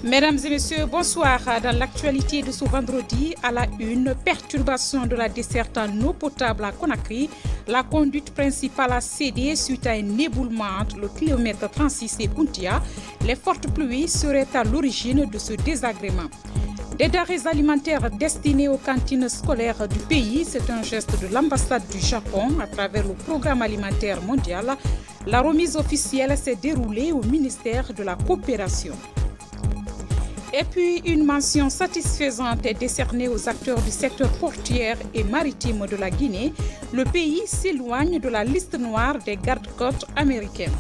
Mesdames et messieurs, bonsoir. Dans l'actualité de ce vendredi, à la une, perturbation de la desserte en eau potable à Conakry. La conduite principale a cédé suite à un éboulement entre le kilomètre 36 et Kountia. Les fortes pluies seraient à l'origine de ce désagrément. Des denrées alimentaires destinées aux cantines scolaires du pays, c'est un geste de l'ambassade du Japon à travers le programme alimentaire mondial. La remise officielle s'est déroulée au ministère de la Coopération. Et puis, une mention satisfaisante est décernée aux acteurs du secteur portuaire et maritime de la Guinée. Le pays s'éloigne de la liste noire des gardes-côtes américains.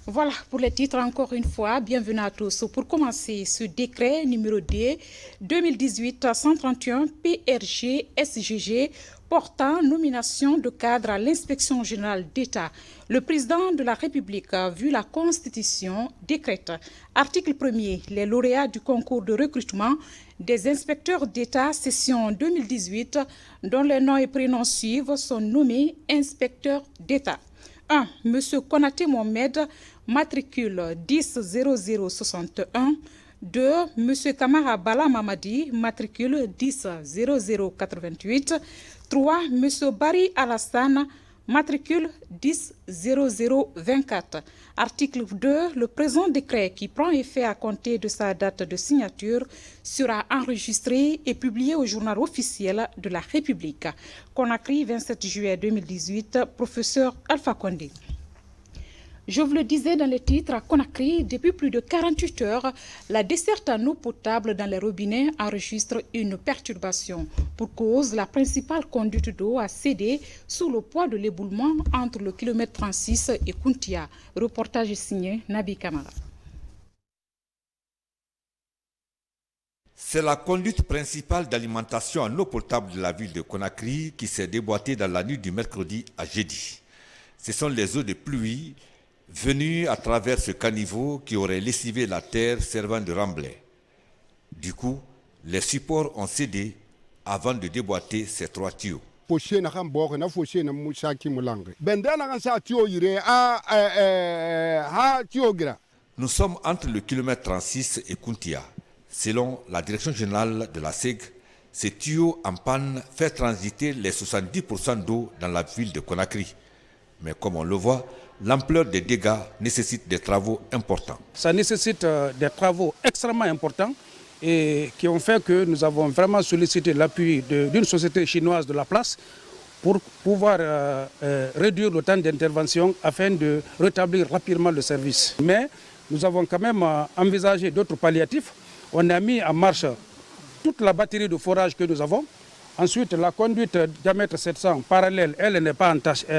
Voilà pour les titres encore une fois. Bienvenue à tous. Pour commencer, ce décret numéro D 2018-131 PRG SGG portant nomination de cadre à l'inspection générale d'État. Le président de la République, vu la Constitution, décrète. Article 1er. Les lauréats du concours de recrutement des inspecteurs d'État session 2018, dont les noms et prénoms suivent, sont nommés inspecteurs d'État. 1. M. Konaté Mohamed, matricule 100061. 2. M. Kamara Bala Mamadi, matricule 100088. 3. M. Bari Alassane, matricule 100024. Article 2. Le présent décret qui prend effet à compter de sa date de signature sera enregistré et publié au journal officiel de la République. Conakry, 27 juillet 2018, professeur Alpha Condé. Je vous le disais dans les titres, à Conakry, depuis plus de 48 heures, la desserte en eau potable dans les robinets enregistre une perturbation. Pour cause, la principale conduite d'eau a cédé sous le poids de l'éboulement entre le kilomètre 36 et Kountia. Reportage signé Nabi Kamara. C'est la conduite principale d'alimentation en eau potable de la ville de Conakry qui s'est déboîtée dans la nuit du mercredi à jeudi. Ce sont les eaux de pluie venues à travers ce caniveau qui aurait lessivé la terre servant de remblai. Du coup, les supports ont cédé avant de déboîter ces 3 tuyaux. Nous sommes entre le kilomètre 36 et Kountia. Selon la direction générale de la SEG, ces tuyaux en panne fait transiter les 70% d'eau dans la ville de Conakry. Mais comme on le voit, l'ampleur des dégâts nécessite des travaux importants. Ça nécessite des travaux extrêmement importants et qui ont fait que nous avons vraiment sollicité l'appui d'une société chinoise de la place pour pouvoir réduire le temps d'intervention afin de rétablir rapidement le service. Mais nous avons quand même envisagé d'autres palliatifs. On a mis en marche toute la batterie de forage que nous avons. Ensuite, la conduite diamètre 700 parallèle, elle n'est pas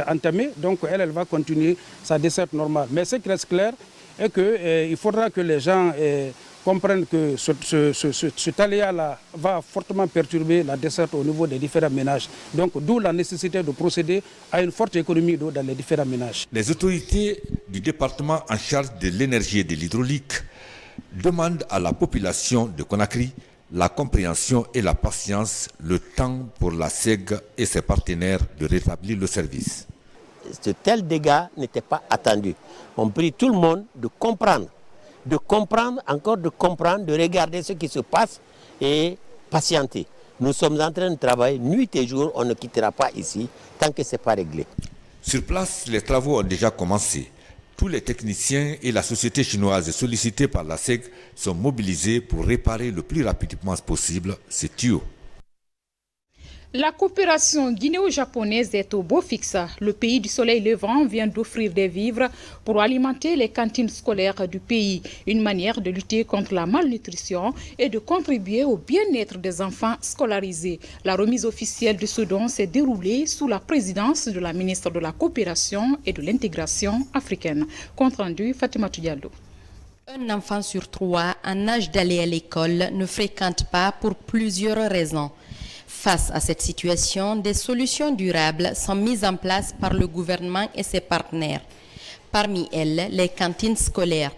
entamée, donc elle va continuer sa desserte normale. Mais ce qui reste clair est qu'il faudra que les gens comprennent que cet aléa-là va fortement perturber la desserte au niveau des différents ménages. Donc d'où la nécessité de procéder à une forte économie d'eau dans les différents ménages. Les autorités du département en charge de l'énergie et de l'hydraulique demandent à la population de Conakry la compréhension et la patience, le temps pour la SEG et ses partenaires de rétablir le service. De tels dégâts n'étaient pas attendus. On prie tout le monde de comprendre, de regarder ce qui se passe et patienter. Nous sommes en train de travailler nuit et jour, on ne quittera pas ici tant que ce n'est pas réglé. Sur place, les travaux ont déjà commencé. Tous les techniciens et la société chinoise sollicités par la SEG sont mobilisés pour réparer le plus rapidement possible ces tuyaux. La coopération guinéo-japonaise est au beau fixe. Le pays du soleil levant vient d'offrir des vivres pour alimenter les cantines scolaires du pays. Une manière de lutter contre la malnutrition et de contribuer au bien-être des enfants scolarisés. La remise officielle de ce don s'est déroulée sous la présidence de la ministre de la Coopération et de l'Intégration africaine. Compte rendu, Fatima Diallo. Un enfant sur 3 en âge d'aller à l'école ne fréquente pas pour plusieurs raisons. Face à cette situation, des solutions durables sont mises en place par le gouvernement et ses partenaires. Parmi elles, les cantines scolaires.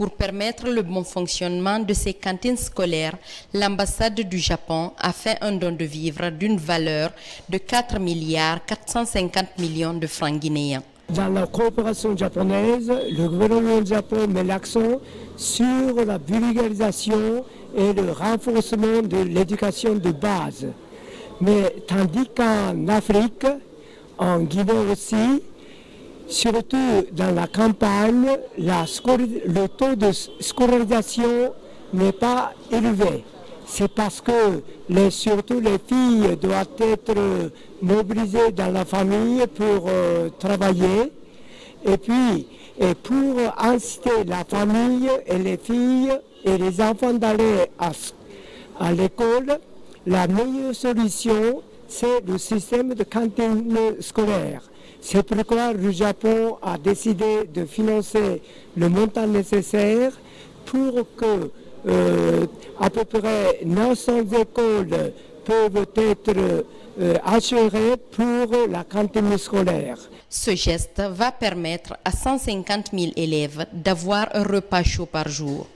Pour permettre le bon fonctionnement de ces cantines scolaires, l'ambassade du Japon a fait un don de vivres d'une valeur de 4,450 milliards de francs guinéens. Dans la coopération japonaise, le gouvernement du Japon met l'accent sur la vulgarisation et le renforcement de l'éducation de base. Mais tandis qu'en Afrique, en Guinée aussi, surtout dans la campagne, le taux de scolarisation n'est pas élevé. C'est parce que surtout les filles doivent être mobilisées dans la famille pour travailler. Et puis, pour inciter la famille et les filles et les enfants d'aller à l'école, la meilleure solution, c'est le système de cantine scolaire. C'est pourquoi le Japon a décidé de financer le montant nécessaire pour que à peu près 900 écoles peuvent être assurées pour la cantine scolaire. Ce geste va permettre à 150 000 élèves d'avoir un repas chaud par jour.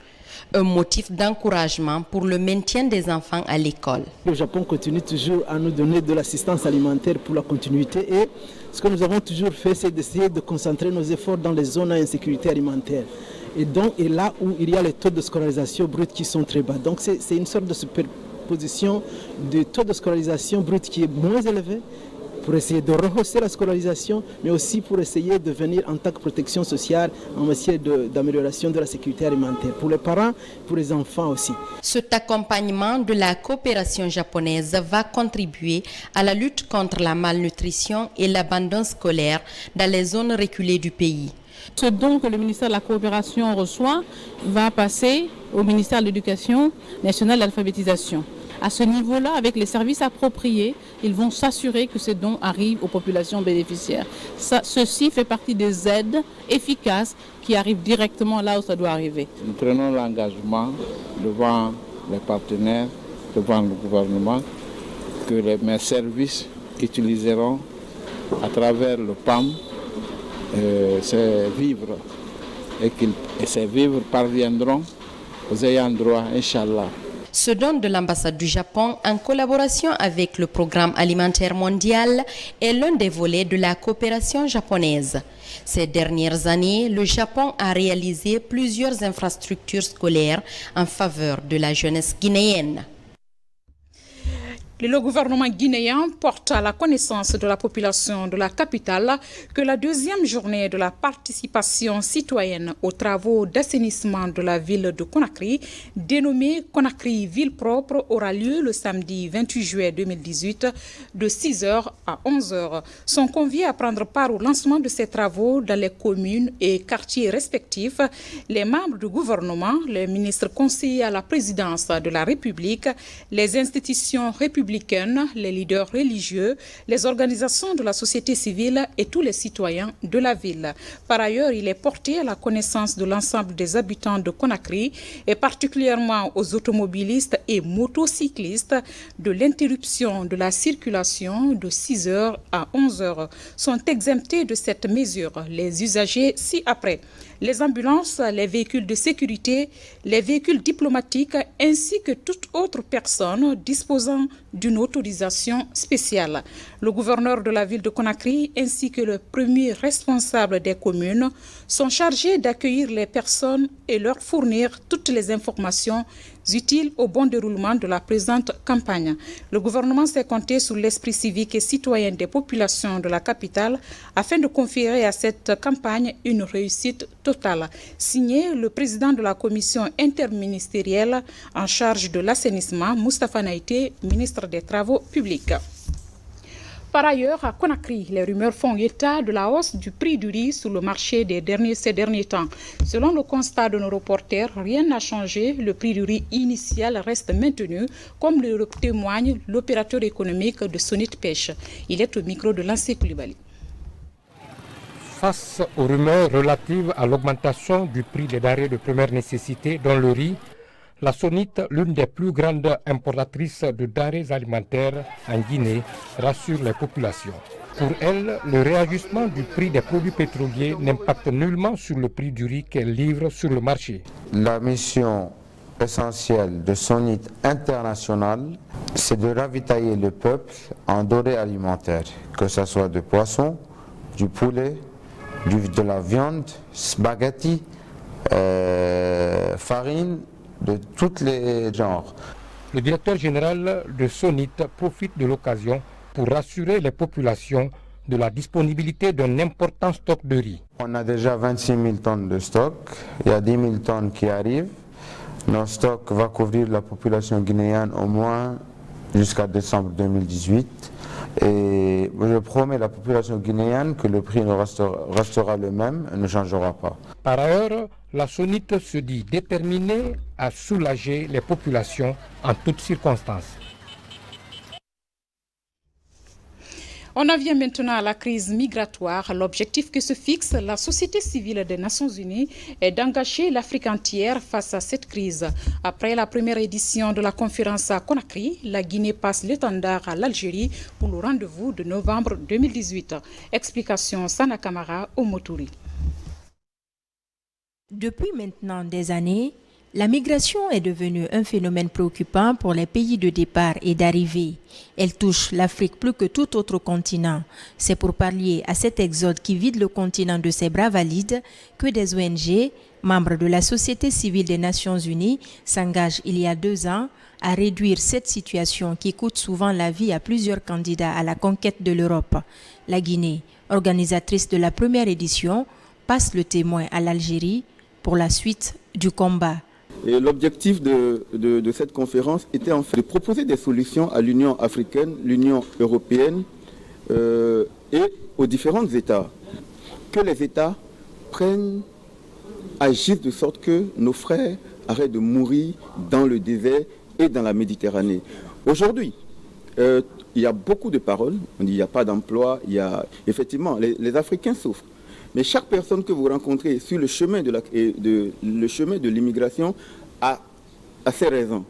Un motif d'encouragement pour le maintien des enfants à l'école. Le Japon continue toujours à nous donner de l'assistance alimentaire pour la continuité et ce que nous avons toujours fait, c'est d'essayer de concentrer nos efforts dans les zones à insécurité alimentaire. Et là où il y a les taux de scolarisation brute qui sont très bas. Donc c'est une sorte de superposition de taux de scolarisation brute qui est moins élevé pour essayer de rehausser la scolarisation, mais aussi pour essayer de venir en tant que protection sociale en matière d'amélioration de la sécurité alimentaire, pour les parents, pour les enfants aussi. Cet accompagnement de la coopération japonaise va contribuer à la lutte contre la malnutrition et l'abandon scolaire dans les zones reculées du pays. Ce don que le ministère de la Coopération reçoit va passer au ministère de l'Éducation nationale et de l'alphabétisation. À ce niveau-là, avec les services appropriés, ils vont s'assurer que ces dons arrivent aux populations bénéficiaires. Ceci fait partie des aides efficaces qui arrivent directement là où ça doit arriver. Nous prenons l'engagement devant les partenaires, devant le gouvernement, que mes services utiliseront à travers le PAM ces vivres et ces vivres parviendront aux ayants droit, Inch'Allah. Ce don de l'ambassade du Japon, en collaboration avec le Programme alimentaire mondial, est l'un des volets de la coopération japonaise. Ces dernières années, le Japon a réalisé plusieurs infrastructures scolaires en faveur de la jeunesse guinéenne. Le gouvernement guinéen porte à la connaissance de la population de la capitale que la deuxième journée de la participation citoyenne aux travaux d'assainissement de la ville de Conakry, dénommée Conakry Ville Propre, aura lieu le samedi 28 juillet 2018 de 6h à 11h. Sont conviés à prendre part au lancement de ces travaux dans les communes et quartiers respectifs les membres du gouvernement, les ministres conseillers à la présidence de la République, les institutions républicaines, les leaders religieux, les organisations de la société civile et tous les citoyens de la ville. Par ailleurs, il est porté à la connaissance de l'ensemble des habitants de Conakry et particulièrement aux automobilistes et motocyclistes de l'interruption de la circulation de 6h à 11h. Sont exemptés de cette mesure les usagers ci-après: les ambulances, les véhicules de sécurité, les véhicules diplomatiques ainsi que toute autre personne disposant d'une autorisation spéciale. Le gouverneur de la ville de Conakry ainsi que le premier responsable des communes sont chargés d'accueillir les personnes et leur fournir toutes les informations utiles au bon déroulement de la présente campagne. Le gouvernement s'est compté sur l'esprit civique et citoyen des populations de la capitale afin de conférer à cette campagne une réussite totale. Signé le président de la commission interministérielle en charge de l'assainissement, Moustapha Naïté, ministre des Travaux publics. Par ailleurs, à Conakry, les rumeurs font état de la hausse du prix du riz sur le marché ces derniers temps. Selon le constat de nos reporters, rien n'a changé. Le prix du riz initial reste maintenu, comme le témoigne l'opérateur économique de Sonit Pêche. Il est au micro de Lansé Koulibaly. Face aux rumeurs relatives à l'augmentation du prix des denrées de première nécessité, dont le riz, la Sonit, l'une des plus grandes importatrices de denrées alimentaires en Guinée, rassure les populations. Pour elle, le réajustement du prix des produits pétroliers n'impacte nullement sur le prix du riz qu'elle livre sur le marché. La mission essentielle de SONIT International, c'est de ravitailler le peuple en denrées alimentaires, que ce soit de poisson, du poulet, de la viande, spaghetti, farine, de tous les genres. Le directeur général de SONIT profite de l'occasion pour rassurer les populations de la disponibilité d'un important stock de riz. On a déjà 26 000 tonnes de stock, il y a 10 000 tonnes qui arrivent. Notre stock va couvrir la population guinéenne au moins jusqu'à décembre 2018. Et je promets à la population guinéenne que le prix restera le même et ne changera pas. Par ailleurs, la SONIT se dit déterminée à soulager les populations en toutes circonstances. On en vient maintenant à la crise migratoire. L'objectif que se fixe la société civile des Nations Unies est d'engager l'Afrique entière face à cette crise. Après la première édition de la conférence à Conakry, la Guinée passe l'étendard à l'Algérie pour le rendez-vous de novembre 2018. Explication Sana Kamara au Motouri. Depuis maintenant des années, la migration est devenue un phénomène préoccupant pour les pays de départ et d'arrivée. Elle touche l'Afrique plus que tout autre continent. C'est pour pallier à cet exode qui vide le continent de ses bras valides que des ONG, membres de la société civile des Nations Unies, s'engagent il y a 2 ans à réduire cette situation qui coûte souvent la vie à plusieurs candidats à la conquête de l'Europe. La Guinée, organisatrice de la première édition, passe le témoin à l'Algérie pour la suite du combat. Et l'objectif de cette conférence était en fait de proposer des solutions à l'Union africaine, l'Union européenne et aux différents États. Que les États agissent de sorte que nos frères arrêtent de mourir dans le désert et dans la Méditerranée. Aujourd'hui, il y a beaucoup de paroles, on dit il n'y a pas d'emploi, effectivement, les Africains souffrent. Mais chaque personne que vous rencontrez sur le chemin de l'immigration a ses raisons.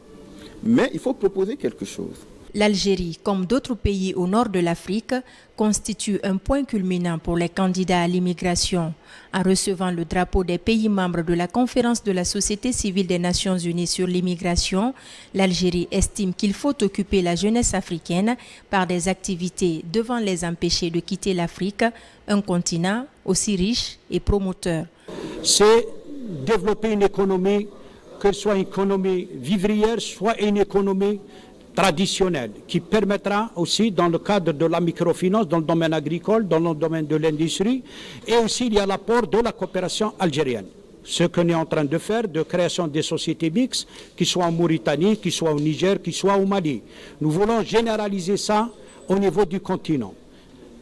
Mais il faut proposer quelque chose. L'Algérie, comme d'autres pays au nord de l'Afrique, constitue un point culminant pour les candidats à l'immigration. En recevant le drapeau des pays membres de la conférence de la Société civile des Nations Unies sur l'immigration, l'Algérie estime qu'il faut occuper la jeunesse africaine par des activités devant les empêcher de quitter l'Afrique, un continent aussi riche et promoteur. C'est développer une économie, que ce soit une économie vivrière, soit une économie traditionnelle, qui permettra aussi, dans le cadre de la microfinance, dans le domaine agricole, dans le domaine de l'industrie, et aussi il y a l'apport de la coopération algérienne. Ce qu'on est en train de faire, de création des sociétés mixtes, qui soient en Mauritanie, qui soient au Niger, qui soient au Mali. Nous voulons généraliser ça au niveau du continent.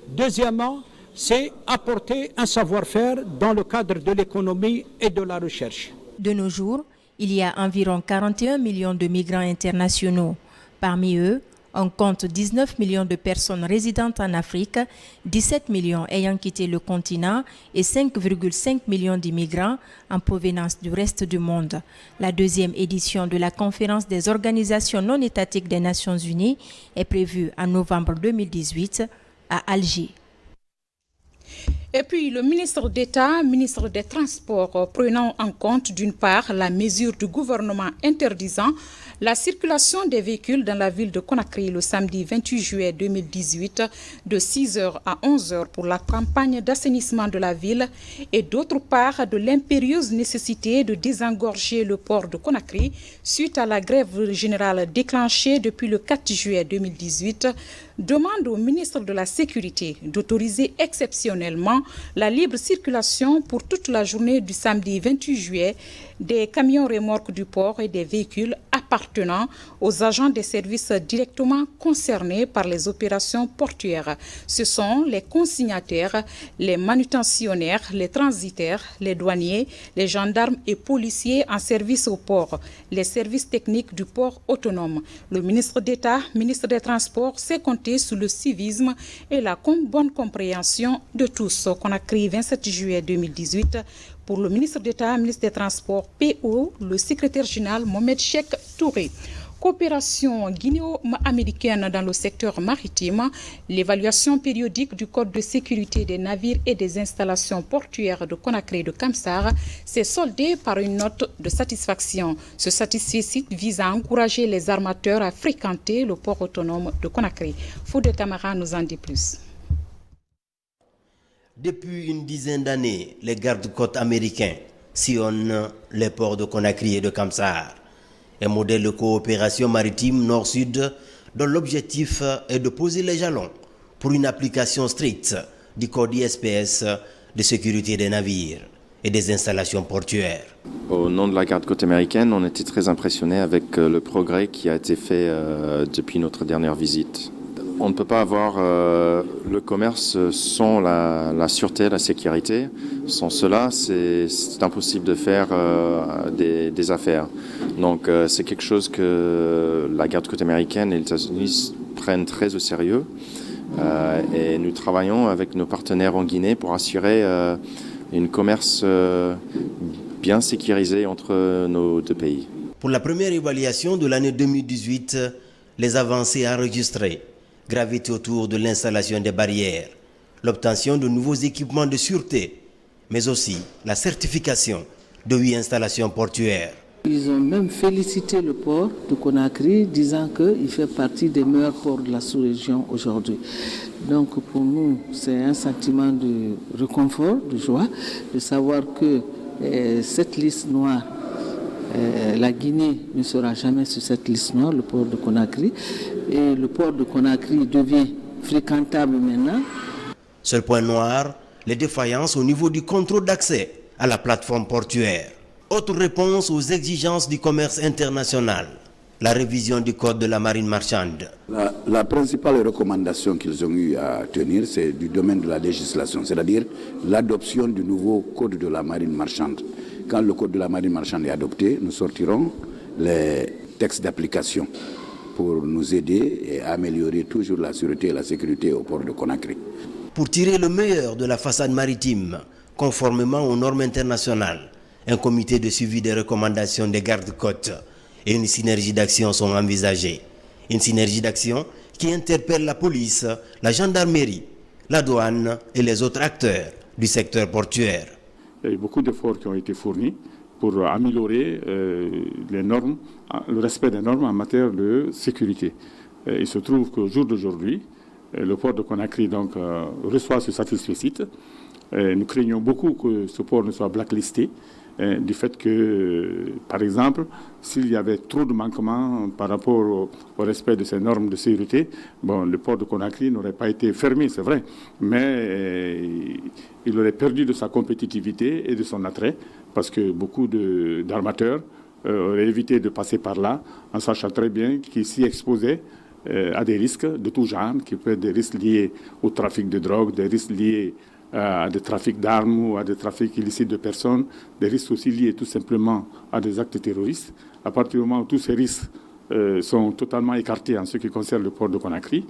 Deuxièmement, c'est apporter un savoir-faire dans le cadre de l'économie et de la recherche. De nos jours, il y a environ 41 millions de migrants internationaux. Parmi eux, on compte 19 millions de personnes résidentes en Afrique, 17 millions ayant quitté le continent et 5,5 millions d'immigrants en provenance du reste du monde. La deuxième édition de la conférence des organisations non étatiques des Nations Unies est prévue en novembre 2018 à Alger. Et puis le ministre d'État, ministre des Transports, prenant en compte d'une part la mesure du gouvernement interdisant la circulation des véhicules dans la ville de Conakry le samedi 28 juillet 2018 de 6h à 11h pour la campagne d'assainissement de la ville et d'autre part de l'impérieuse nécessité de désengorger le port de Conakry suite à la grève générale déclenchée depuis le 4 juillet 2018, demande au ministre de la Sécurité d'autoriser exceptionnellement la libre circulation pour toute la journée du samedi 28 juillet des camions remorques du port et des véhicules appartenant aux agents des services directement concernés par les opérations portuaires. Ce sont les consignataires, les manutentionnaires, les transitaires, les douaniers, les gendarmes et policiers en service au port, les services techniques du port autonome. Le ministre d'État, ministre des Transports, sait compter sur le civisme et la bonne compréhension de tous. Conakry, 27 juillet 2018. Pour le ministre d'État, ministre des Transports, PO, le secrétaire général Mohamed Cheikh Touré. Coopération guinéo-américaine dans le secteur maritime, l'évaluation périodique du Code de sécurité des navires et des installations portuaires de Conakry et de Kamsar s'est soldée par une note de satisfaction. Ce satisfecit vise à encourager les armateurs à fréquenter le port autonome de Conakry. Foude Camara nous en dit plus. Depuis une dizaine d'années, les gardes-côtes américains sillonnent les ports de Conakry et de Kamsar. Un modèle de coopération maritime nord-sud dont l'objectif est de poser les jalons pour une application stricte du code ISPS de sécurité des navires et des installations portuaires. Au nom de la garde-côte américaine, on était très impressionnés avec le progrès qui a été fait depuis notre dernière visite. On ne peut pas avoir le commerce sans la sûreté, la sécurité. Sans cela, c'est impossible de faire des affaires. Donc c'est quelque chose que la garde-côte américaine et les États-Unis prennent très au sérieux. Et nous travaillons avec nos partenaires en Guinée pour assurer un commerce bien sécurisé entre nos deux pays. Pour la première évaluation de l'année 2018, les avancées enregistrées gravitent autour de l'installation des barrières, l'obtention de nouveaux équipements de sûreté, mais aussi la certification de 8 installations portuaires. Ils ont même félicité le port de Conakry, disant qu'il fait partie des meilleurs ports de la sous-région aujourd'hui. Donc pour nous, c'est un sentiment de réconfort, de joie, de savoir que cette liste noire, la Guinée ne sera jamais sur cette liste noire, le port de Conakry. Et le port de Conakry devient fréquentable maintenant. Seul point noir, les défaillances au niveau du contrôle d'accès à la plateforme portuaire. Autre réponse aux exigences du commerce international, la révision du code de la marine marchande. La principale recommandation qu'ils ont eu à tenir, c'est du domaine de la législation, c'est-à-dire l'adoption du nouveau code de la marine marchande. Quand le code de la marine marchande est adopté, nous sortirons les textes d'application pour nous aider et améliorer toujours la sûreté et la sécurité au port de Conakry. Pour tirer le meilleur de la façade maritime, conformément aux normes internationales, un comité de suivi des recommandations des gardes-côtes et une synergie d'action sont envisagées. Une synergie d'action qui interpelle la police, la gendarmerie, la douane et les autres acteurs du secteur portuaire. Il y a eu beaucoup d'efforts qui ont été fournis pour améliorer les normes, le respect des normes en matière de sécurité. Il se trouve qu'au jour d'aujourd'hui, le port de Conakry donc, reçoit ce satisfecit. Nous craignons beaucoup que ce port ne soit blacklisté, du fait que, par exemple, s'il y avait trop de manquements par rapport au respect de ces normes de sécurité, le port de Conakry n'aurait pas été fermé, c'est vrai, mais il aurait perdu de sa compétitivité et de son attrait, parce que beaucoup d'armateurs auraient évité de passer par là, en sachant très bien qu'ils s'y exposaient à des risques de tout genre, qui peuvent être des risques liés au trafic de drogue, des risques liés à des trafics d'armes ou à des trafics illicites de personnes, des risques aussi liés tout simplement à des actes terroristes. À partir du moment où tous ces risques sont totalement écartés en ce qui concerne le port de Conakry.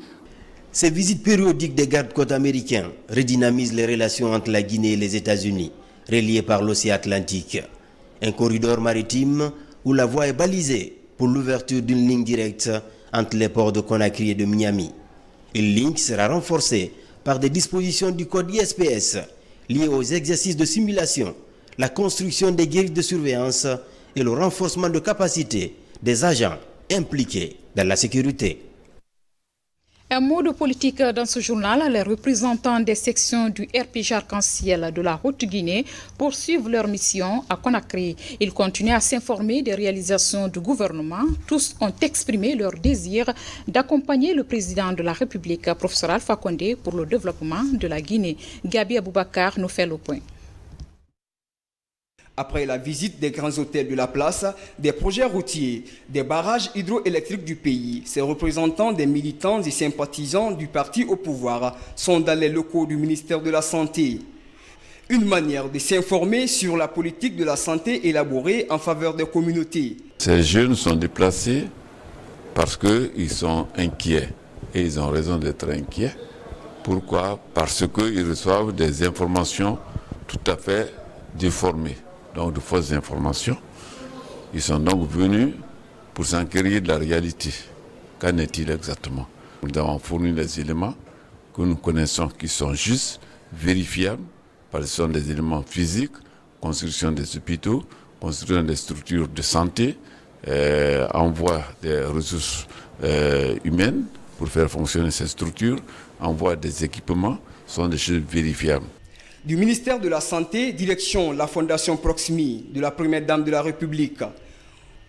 Ces visites périodiques des gardes-côtes américains redynamisent les relations entre la Guinée et les États-Unis, reliées par l'océan Atlantique. Un corridor maritime où la voie est balisée pour l'ouverture d'une ligne directe entre les ports de Conakry et de Miami. Une ligne qui sera renforcée par des dispositions du code ISPS liées aux exercices de simulation, la construction des grilles de surveillance et le renforcement de capacité des agents impliqués dans la sécurité. Un mot de politique dans ce journal. Les représentants des sections du RPG Arc-en-Ciel de la Haute-Guinée poursuivent leur mission à Conakry. Ils continuent à s'informer des réalisations du gouvernement. Tous ont exprimé leur désir d'accompagner le président de la République, professeur Alpha Condé, pour le développement de la Guinée. Gabi Aboubakar nous fait le point. Après la visite des grands hôtels de la place, des projets routiers, des barrages hydroélectriques du pays, ces représentants des militants et sympathisants du parti au pouvoir sont dans les locaux du ministère de la Santé. Une manière de s'informer sur la politique de la santé élaborée en faveur des communautés. Ces jeunes sont déplacés parce qu'ils sont inquiets et ils ont raison d'être inquiets. Pourquoi? Parce qu'ils reçoivent des informations tout à fait déformées. Donc de fausses informations. Ils sont donc venus pour s'enquérir de la réalité. Qu'en est-il exactement? Nous avons fourni les éléments que nous connaissons qui sont justes, vérifiables, parce que ce sont des éléments physiques, construction des hôpitaux, construction des structures de santé, envoi des ressources humaines pour faire fonctionner ces structures, envoi des équipements, sont des choses vérifiables. Du ministère de la Santé, direction la Fondation Proximi de la Première Dame de la République.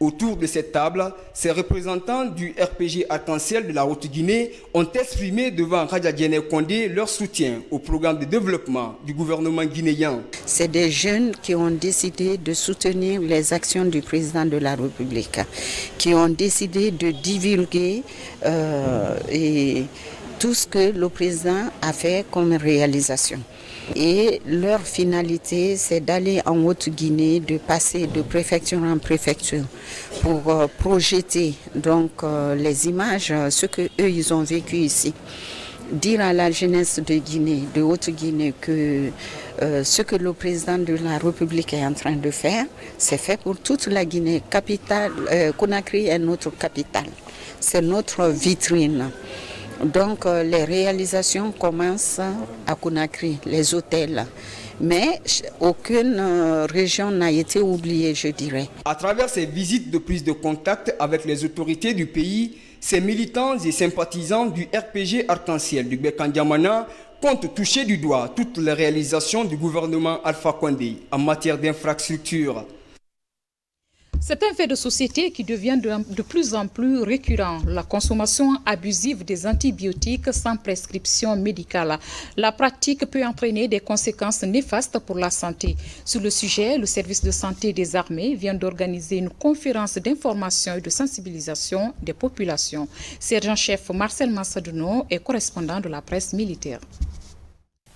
Autour de cette table, ces représentants du RPG Arc-en-Ciel de la Haute-Guinée ont exprimé devant Raja Diéné Kondé leur soutien au programme de développement du gouvernement guinéen. C'est des jeunes qui ont décidé de soutenir les actions du président de la République, qui ont décidé de divulguer tout ce que le président a fait comme réalisation. Et leur finalité, c'est d'aller en Haute-Guinée, de passer de préfecture en préfecture pour projeter donc les images, ce que eux ils ont vécu ici. Dire à la jeunesse de Guinée, de Haute-Guinée, que ce que le président de la République est en train de faire, c'est fait pour toute la Guinée. Capitale, Conakry est notre capitale, c'est notre vitrine. Donc les réalisations commencent à Conakry, les hôtels. Mais aucune région n'a été oubliée, je dirais. À travers ces visites de prise de contact avec les autorités du pays, ces militants et sympathisants du RPG Arc-en-Ciel du Bekandiamana comptent toucher du doigt toutes les réalisations du gouvernement Alpha Condé en matière d'infrastructures. C'est un fait de société qui devient de plus en plus récurrent, la consommation abusive des antibiotiques sans prescription médicale. La pratique peut entraîner des conséquences néfastes pour la santé. Sur le sujet, le service de santé des armées vient d'organiser une conférence d'information et de sensibilisation des populations. Sergent-chef Marcel Massaduno est correspondant de la presse militaire.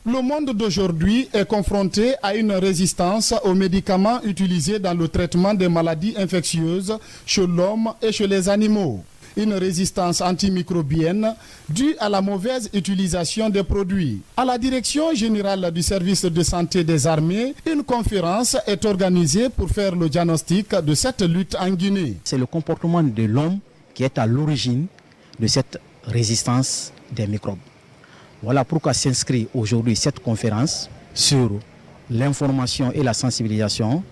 Le monde d'aujourd'hui est confronté à une résistance aux médicaments utilisés dans le traitement des maladies infectieuses chez l'homme et chez les animaux. Une résistance antimicrobienne due à la mauvaise utilisation des produits. À la direction générale du service de santé des armées, une conférence est organisée pour faire le diagnostic de cette lutte en Guinée. C'est le comportement de l'homme qui est à l'origine de cette résistance des microbes. Voilà pourquoi s'inscrit aujourd'hui cette conférence sur l'information et la sensibilisation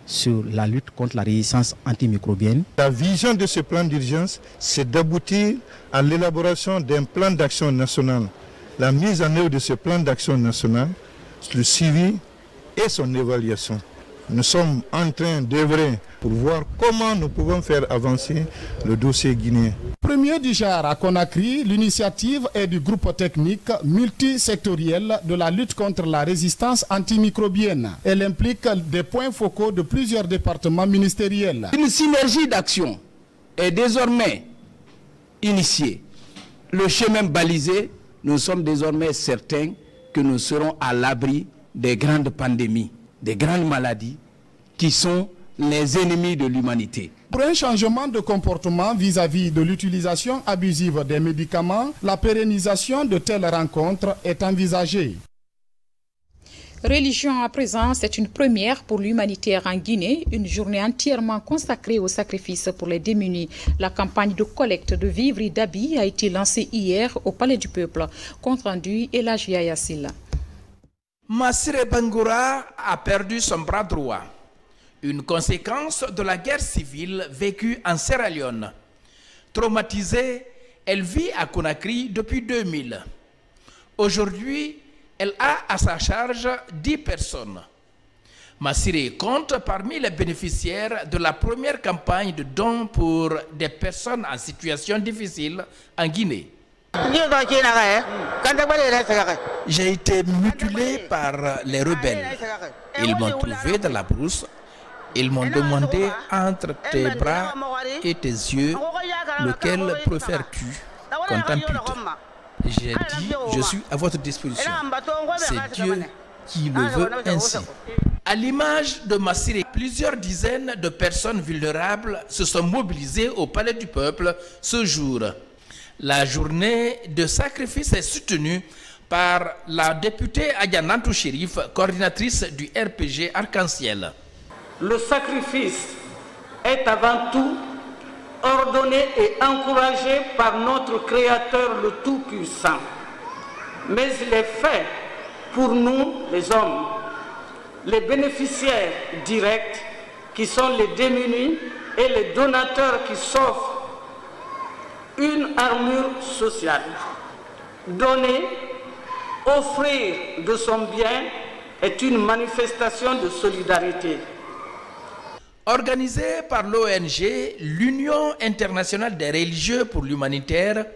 sur la lutte contre la résistance antimicrobienne. La vision de ce plan d'urgence, c'est d'aboutir à l'élaboration d'un plan d'action national. La mise en œuvre de ce plan d'action national, le suivi et son évaluation. Nous sommes en train d'œuvrer pour voir comment nous pouvons faire avancer le dossier guinéen. Premier du genre à Conakry, l'initiative est du groupe technique multisectoriel de la lutte contre la résistance antimicrobienne. Elle implique des points focaux de plusieurs départements ministériels. Une synergie d'action est désormais initiée. Le chemin balisé, nous sommes désormais certains que nous serons à l'abri des grandes pandémies, des grandes maladies qui sont les ennemis de l'humanité. Pour un changement de comportement vis-à-vis de l'utilisation abusive des médicaments, la pérennisation de telles rencontres est envisagée. Religion à présent, c'est une première pour l'humanitaire en Guinée, une journée entièrement consacrée au sacrifice pour les démunis. La campagne de collecte de vivres et d'habits a été lancée hier au Palais du Peuple. Compte rendu Elhadji Yaya Silla. Massiré Bangoura a perdu son bras droit, une conséquence de la guerre civile vécue en Sierra Leone. Traumatisée, elle vit à Conakry depuis 2000. Aujourd'hui, elle a à sa charge 10 personnes. Massiré compte parmi les bénéficiaires de la première campagne de dons pour des personnes en situation difficile en Guinée. J'ai été mutilé par les rebelles. Ils m'ont trouvé dans la brousse. Ils m'ont demandé entre tes bras et tes yeux, lequel préfères-tu qu'on t'ampute? J'ai dit, je suis à votre disposition. C'est Dieu qui le veut ainsi. À l'image de Massiré, plusieurs dizaines de personnes vulnérables se sont mobilisées au Palais du Peuple ce jour. La journée de sacrifice est soutenue par la députée Adjanantou Chérif, coordinatrice du RPG Arc-en-Ciel. Le sacrifice est avant tout ordonnée et encouragée par notre Créateur le Tout-Puissant. Mais il est fait pour nous, les hommes, les bénéficiaires directs qui sont les démunis et les donateurs qui s'offrent une armure sociale. Donner, offrir de son bien est une manifestation de solidarité. Organisée par l'ONG, l'Union internationale des religieux pour l'humanitaire,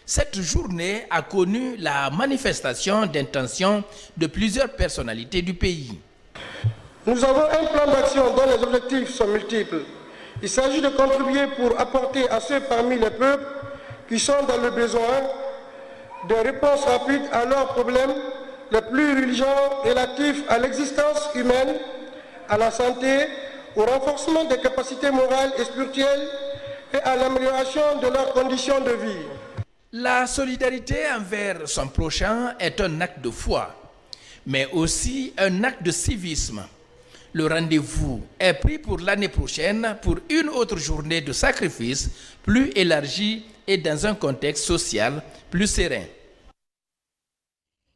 cette journée a connu la manifestation d'intention de plusieurs personnalités du pays. Nous avons un plan d'action dont les objectifs sont multiples. Il s'agit de contribuer pour apporter à ceux parmi les peuples qui sont dans le besoin de réponses rapides à leurs problèmes les plus urgents relatifs à l'existence humaine, à la santé, au renforcement des capacités morales et spirituelles et à l'amélioration de leurs conditions de vie. La solidarité envers son prochain est un acte de foi, mais aussi un acte de civisme. Le rendez-vous est pris pour l'année prochaine pour une autre journée de sacrifice plus élargie et dans un contexte social plus serein.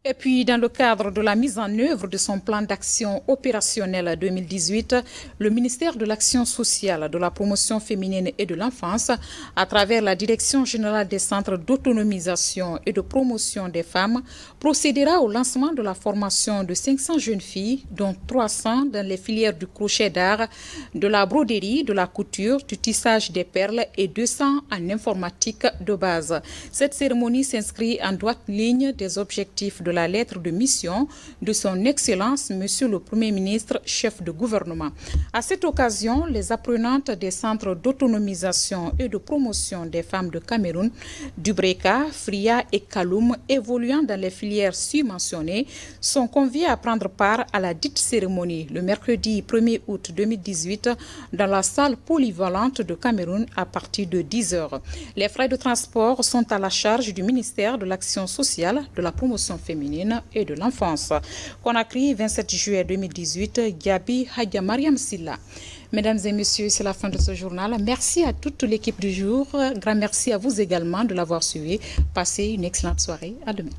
Et puis, dans le cadre de la mise en œuvre de son plan d'action opérationnel 2018, le ministère de l'Action sociale, de la promotion féminine et de l'enfance, à travers la Direction générale des centres d'autonomisation et de promotion des femmes, procédera au lancement de la formation de 500 jeunes filles, dont 300 dans les filières du crochet d'art, de la broderie, de la couture, du tissage des perles et 200 en informatique de base. Cette cérémonie s'inscrit en droite ligne des objectifs de la lettre de mission de son Excellence, Monsieur le Premier ministre, chef de gouvernement. À cette occasion, les apprenantes des centres d'autonomisation et de promotion des femmes de Cameroun, Dubreka, Fria et Kaloum, évoluant dans les filières mentionnées, sont conviées à prendre part à la dite cérémonie le mercredi 1er août 2018 dans la salle polyvalente de Cameroun à partir de 10h. Les frais de transport sont à la charge du ministère de l'Action sociale, de la promotion féminine et de l'enfance. Conakry, 27 juillet 2018, Gabi Hadja Mariam Silla. Mesdames et messieurs, c'est la fin de ce journal. Merci à toute l'équipe du jour. Grand merci à vous également de l'avoir suivi. Passez une excellente soirée. À demain.